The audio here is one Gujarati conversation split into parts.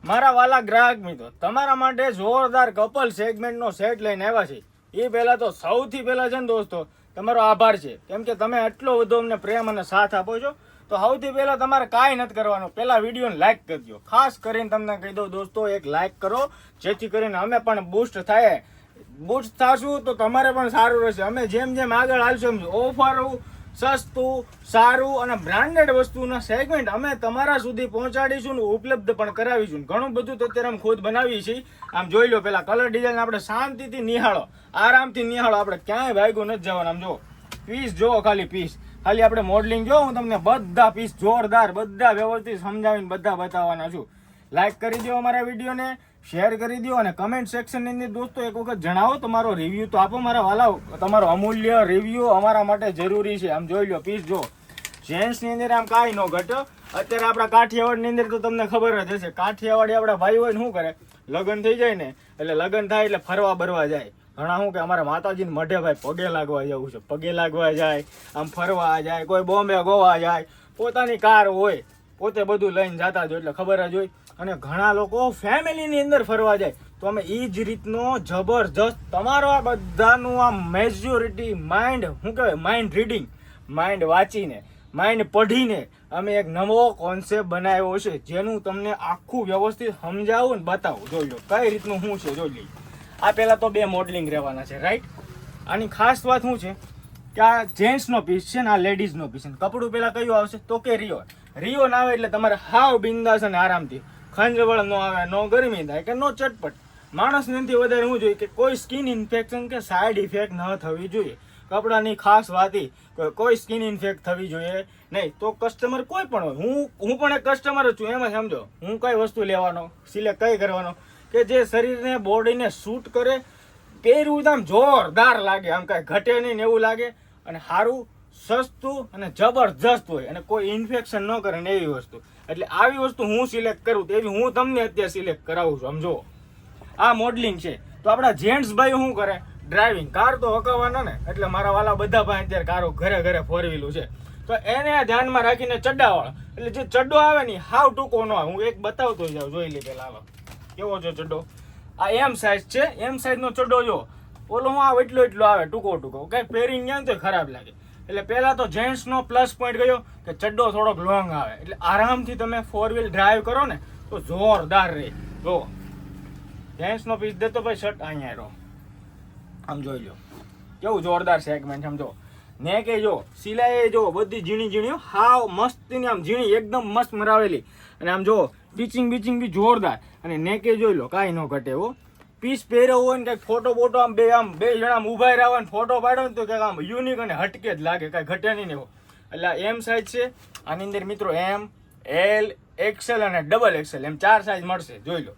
મારા વાલા ગ્રાહક મિત્રો, તમારા માટે જોરદાર કપલ સેગમેન્ટનો સેટ લઈને આવ્યા છે. એ પહેલા તો સૌથી પહેલા છે ને દોસ્તો, તમારો આભાર છે, કેમ કે તમે આટલો બધો અમને પ્રેમ અને સાથ આપો છો. તો સૌથી પહેલા તમારે કાંઈ નથી કરવાનું, પહેલા વિડીયોને લાઈક કરજો. ખાસ કરીને તમને કહી દઉં દોસ્તો, એક લાઈક કરો, જેથી કરીને અમે પણ બૂસ્ટ થાય. બૂસ્ટ થશું તો તમારે પણ સારું રહેશે. અમે જેમ જેમ આગળ હાલશું ઓફર સસ્તું, સારું અને બ્રાન્ડેડ વસ્તુના સેગમેન્ટ અમે તમારા સુધી પહોંચાડીશું ને ઉપલબ્ધ પણ કરાવીશું. ઘણું બધું તો અત્યારે અમે ખુદ બનાવીએ છીએ. આમ જોઈ લો, પેલા કલર ડિઝાઇન આપણે શાંતિથી નિહાળો, આરામથી નિહાળો. આપણે ક્યાંય ભાગ્યું નથી જવાનું. આમ જો પીસ જો, ખાલી પીસ, ખાલી આપણે મોડલિંગ જો. હું તમને બધા પીસ જોરદાર, બધા વ્યવસ્થિત સમજાવીને બધા બતાવવાના છું. લાઈક કરી દો અમારા વિડીયોને, શેર કરી દો અને કમેન્ટ સેક્શનની અંદર દોસ્તો એક વખત જણાવો તમારો રિવ્યૂ તો આપો મારા વાલાઓ. તમારો અમૂલ્ય રિવ્યૂ અમારા માટે જરૂરી છે. આમ જોઈ લો પીસ જો, જેન્ટ્સની અંદર આમ કાંઈ ન ઘટો. અત્યારે આપણા કાઠિયાવાડની અંદર તો તમને ખબર જ હશે, કાઠિયાવાડી આપણા ભાઈ હોય ને શું કરે, લગ્ન થઈ જાય ને એટલે લગ્ન થાય એટલે ફરવા બરવા જાય. ઘણા શું કે અમારા માતાજીને મઢે ભાઈ પગે લાગવા જવું છે, પગે લાગવા જાય, આમ ફરવા જાય, કોઈ બોમ્બે ગોવા જાય, પોતાની કાર હોય, પોતે બધું લઈને જતા જ હોય એટલે ખબર જ હોય. અને ઘણા લોકો ફેમિલીની અંદર ફરવા જાય. તો અમે એ જ રીતનો જબરજસ્ત તમારો આ બધાનું આ મેજોરિટી માઇન્ડ, શું કહેવાય, માઇન્ડ રીડિંગ, માઇન્ડ વાંચીને, માઇન્ડ પઢીને અમે એક નવો કોન્સેપ્ટ બનાવ્યો છે, જેનું તમને આખું વ્યવસ્થિત સમજાવું ને બતાવું. જોઈ લો કઈ રીતનું શું છે, જોઈ લઈએ. આ પહેલાં તો 2 મોડલિંગ રહેવાના છે, રાઈટ. આની ખાસ વાત શું છે કે આ જેન્ટ્સનો પીસ છે ને આ લેડીઝનો પીસ છે. કપડું પહેલાં કયું આવશે તો કે રિયો. રિયો ના આવે એટલે તમારે હાવ બિંદાસ અને આરામથી, ખંજવળ ન આવે, નો ગરમી થાય કે નો ચટપટ. માણસને એનાથી વધારે શું જોઈએ કે કોઈ સ્કિન ઇન્ફેક્શન કે સાઈડ ઇફેક્ટ ન થવી જોઈએ. કપડાની ખાસ વાત એ, કોઈ સ્કિન ઇન્ફેક્ટ થવી જોઈએ નહીં. તો કસ્ટમર કોઈ પણ હોય, હું પણ એક કસ્ટમર જ છું. એમાં સમજો હું કઈ વસ્તુ લેવાનો, સિલેક્ટ કઈ કરવાનો કે જે શરીરને બોડીને શૂટ કરે, પહેરવું આમ જોરદાર લાગે, આમ કાંઈ ઘટે નહીં ને એવું લાગે, અને સારું, સસ્તું અને જબરજસ્ત હોય, અને કોઈ ઇન્ફેક્શન ન કરે ને એવી વસ્તુ. એટલે આવી વસ્તુ હું સિલેક્ટ કરું તેવી હું તમને અત્યારે સિલેક્ટ કરાવું છું. સમજો આ મોડલિંગ છે. તો આપણા જેન્ટ્સ ભાઈ શું કરે, ડ્રાઇવિંગ, કાર તો હકાવવાના ને, એટલે મારા વાલા બધા ભાઈ અત્યારે કારો ઘરે ઘરે ફોર વ્હીલું છે. તો એને ધ્યાનમાં રાખીને ચડ્ડાવાળા, એટલે જે ચડ્ડો આવે ને હાવ ટૂંકો ન આવે. હું એક બતાવતો જાઉં, જોઈ લે પેલા. હાલો કેવો છે ચડ્ડો, આ એમ સાઇઝ છે, એમ સાઇઝનો ચડ્ડો જો. ઓલો હું આવ એટલો આવે ટૂંકો ટૂંકો, કઈ પહેરીને ગયા તો ખરાબ લાગે. એટલે પહેલા તો જેન્ટ્સનો પ્લસ પોઈન્ટ ગયો કે ચડ્ડો થોડોક લોંગ આવે, એટલે આરામથી તમે 4 વ્હીલ ડ્રાઈવ કરો ને તો જોરદાર રહે. જો જેન્ટ્સનો પીસ દેતો ભાઈ શર્ટ અહીંયા રહો, આમ જોઈ લો કેવું જોરદાર સેગમેન્ટ. સમજો ને કે જો સિલાઈ જો બધી ઝીણી ઝીણીઓ, હાવ મસ્તીની, આમ ઝીણી એકદમ મસ્ત મરાવેલી. અને આમ જો પિચિંગ બી જોરદાર. અને નેકે જોઈ લો કાંઈ ન ઘટે એવો. પીસ પહેર્યો હોય ને કંઈક ફોટો બોટો આમ બે જણા ઊભા રહ્યા ને ફોટો પાડ્યો ને તો કંઈક આમ યુનિક અને હટકે જ લાગે, કાંઈ ઘટે નહીં એવો. એટલે એમ સાઇઝ છે આની અંદર મિત્રો, એમ, એલ, એક્સેલ અને ડબલ એક્સેલ એમ 4 સાઇઝ મળશે. જોઈ લો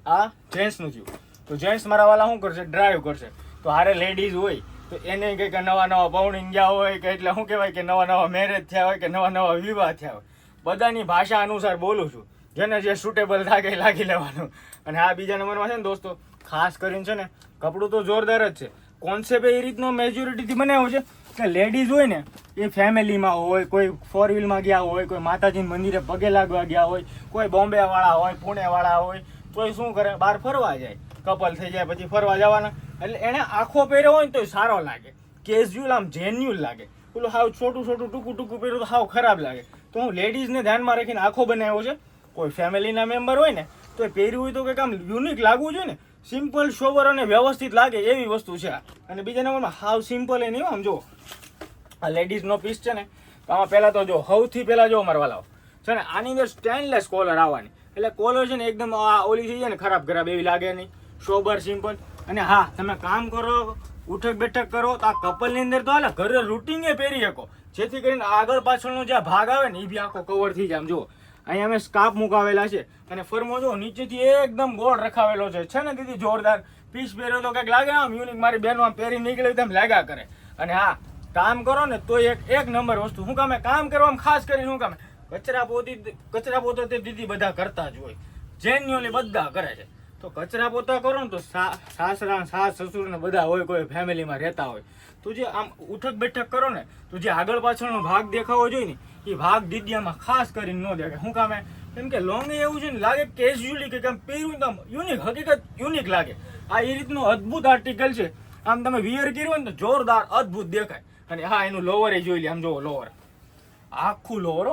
આ જેન્ટ્સનું થયું. તો જેન્ટ્સ મારા વાલા શું કરશે, ડ્રાઈવ કરશે. તો હારે લેડીઝ હોય તો એને કંઈક નવા પૌણી ગયા હોય કે એટલે શું કહેવાય કે નવા મેરેજ થયા હોય કે નવા વિવાહ થયા હોય. બધાની ભાષા અનુસાર બોલું છું, જેને જે સુટેબલ થાય એ લાગી લેવાનું. અને આ બીજા નંબરમાં છે ને દોસ્તો, ખાસ કરીને છે ને કપડું તો જોરદાર જ છે. કોન્સેપ્ટ એ રીતનો મેજોરિટીથી બનાવ્યો છે કે લેડીઝ હોય ને એ ફેમિલીમાં હોય, કોઈ 4 વ્હીલમાં ગયા હોય, કોઈ માતાજીના મંદિરે પગે લાગવા ગયા હોય, કોઈ બોમ્બેવાળા હોય, પુણેવાળા હોય, તોય શું કરે, બહાર ફરવા જાય, કપલ થઈ જાય પછી ફરવા જવાના. એટલે એને આખો પહેર્યો હોય ને તો સારો લાગે, કેઝ્યુઅલ આમ જેન્યુઅલ લાગે. પેલું હાવ છોટું ટૂંકું પહેર્યું તો હાવ ખરાબ લાગે. તો હું લેડીઝને ધ્યાનમાં રાખીને આખો બનાવ્યો છે. કોઈ ફેમિલીના મેમ્બર હોય ને તો એ પહેર્યું હોય તો કંઈક આમ યુનિક લાગવું જોઈએ ને, સિમ્પલ સોબર અને વ્યવસ્થિત લાગે એવી વસ્તુ છે. અને બીજા નંબરમાં હાવ સિમ્પલ એ નહીં. આમ જો આ લેડીઝનો પીસ છે ને, તો આમાં પહેલાં તો જો સૌથી પહેલાં જો મારા વાલાઓ છે ને, આની અંદર સ્ટેનલેસ કોલર આવવાની. એટલે કોલર છે ને એકદમ આ ઓલી થઈ જાય ને, ખરાબ એવી લાગે નહીં, સોબર સિમ્પલ. અને હા, તમે કામ કરો, ઉઠક બેઠક કરો તો આ કપલની અંદર તો હાલે ઘરે રૂટિંગે પહેરી શકો, જેથી કરીને આગળ પાછળનો જે ભાગ આવે ને એ બી આખો કવર થઈ જાય. આમ જુઓ અહીંયા અમે સ્કાર્ફ મુકાવેલા છે, અને ફરમો જો નીચેથી એકદમ ગોળ રખાવેલો છે ને દીદી જોરદાર. પીસ પહેર્યો તો કંઈક લાગે આમ યુનિક, મારી બહેનો આમ પહેરી નીકળે તેમ લાગ્યા કરે. અને હા, કામ કરો ને તો એક નંબર વસ્તુ. શું કામે કામ કરવામાં ખાસ કરીને શું કામે કચરા પોતા તે દીદી બધા કરતા જ હોય, જેન્યુઅલી બધા કરે છે. તો કચરા પોતા કરો ને તો સાસરા સાસ સસુર ને બધા હોય, કોઈ ફેમિલીમાં રહેતા હોય તો જે આમ ઉઠક બેઠક કરો ને તો જે આગળ પાછળનો ભાગ દેખાવો જોઈએ ને એ ભાગ દીદીયામાં ખાસ કરીને ન દેખાય. શું કામે કેમ કે લોંગ એવું છે ને લાગે કેઝ્યુઅલી કે આમ પહેર્યું તો યુનિક, હકીકત યુનિક લાગે. આ એ રીતનું અદ્ભુત આર્ટિકલ છે. આમ તમે વિયર કર્યું હોય ને તો જોરદાર અદ્ભુત દેખાય. અને હા, એનું લોવર એ જોઈ લે, આમ જોવો લોવર, આખું લોવર.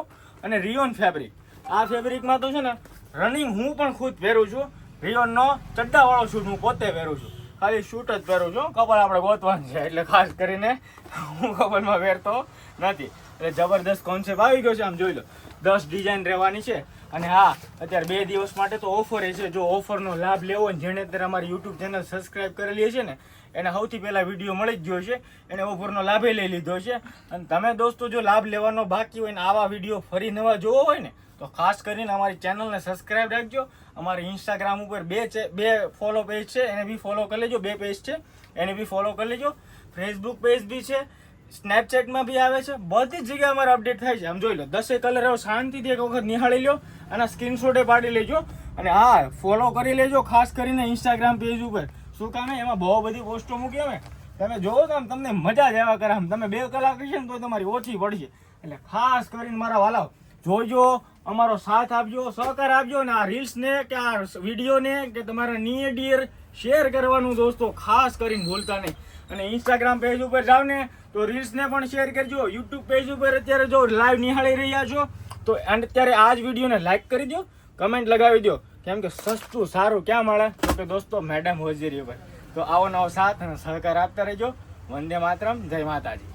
અને રિયોન ફેબ્રિક, આ ફેબ્રિકમાં તો છે ને રનિંગ હું પણ ખુદ પહેરું છું. રિયોનનો ચડ્ડાવાળો શૂટ હું પોતે પહેરું છું. ખાલી શૂટ જ પહેરું છું, કપલ આપણે ગોતવાનું છે એટલે ખાસ કરીને હું કપલમાં પહેરતો નથી. એટલે જબરદસ્ત કોન્સેપ્ટ આવી ગયો છે. આમ જોઈ લો, 10 ડિઝાઇન રહેવાની છે. અને હા, અત્યારે 2 દિવસ માટે તો ઓફર છે. જો ઓફરનો લાભ લેવો હોય, જેણે અત્યારે અમારી યુટ્યુબ ચેનલ સબસ્ક્રાઈબ કરેલી છે ને, એને સૌથી પહેલાં વિડીયો મળી જ ગયો છે, એને ઓફરનો લાભે લઈ લીધો છે. અને તમે દોસ્તો જો લાભ લેવાનો બાકી હોય ને આવા વિડીયો ફરી નવા જોવો હોય ને, તો ખાસ કરીને અમારી ચેનલને સબસ્ક્રાઈબ રાખજો. અમારી ઇન્સ્ટાગ્રામ ઉપર બે ફોલો પેજ છે, એને બી ફોલો કરી લેજો. 2 પેજ છે, એને બી ફોલો કરી લેજો. ફેસબુક પેજ બી છે, સ્નેપચેટમાં બી આવે છે. બધી જ જગ્યાએ અમારે અપડેટ થાય છે. આમ જોઈ લો, 10 કલર એવો શાંતિથી એક વખત નિહાળી લો અને સ્ક્રીનશોટે પાડી લેજો. અને હા, ફોલો કરી લેજો ખાસ કરીને ઇન્સ્ટાગ્રામ પેજ ઉપર. શું કામ એમાં બહુ બધી પોસ્ટો મૂકી અમે, તમે જોવો તો આમ તમને મજા જ આવ્યા કરે. આમ તમે 2 કલાક કરશે ને તો તમારી ઓછી પડશે. એટલે ખાસ કરીને મારા વાલાઓ જોજો, અમારો સાથ આપજો, સહકાર આપજો. ને આ રીલ્સને કે આ વિડીયોને કે તમારા નિયર ડિયર શેર કરવાનું દોસ્તો ખાસ કરીને ભૂલતા નહીં. અને ઇન્સ્ટાગ્રામ પેજ ઉપર જાઓ ને તો રીલ્સને પણ શેર કરજો. યુટ્યુબ પેજ ઉપર અત્યારે જો લાઈવ નિહાળી રહ્યા છો તો અત્યારે આ જ વિડીયોને લાઈક કરી દો, કમેન્ટ લગાવી દો. કેમ કે સસ્તું સારું ક્યાં મળે તો દોસ્તો મેડમ હોજરી ઉપર. તો આવો નવો સાથ અને સહકાર આપતા રહેજો. વંદે માતરમ, જય માતાજી.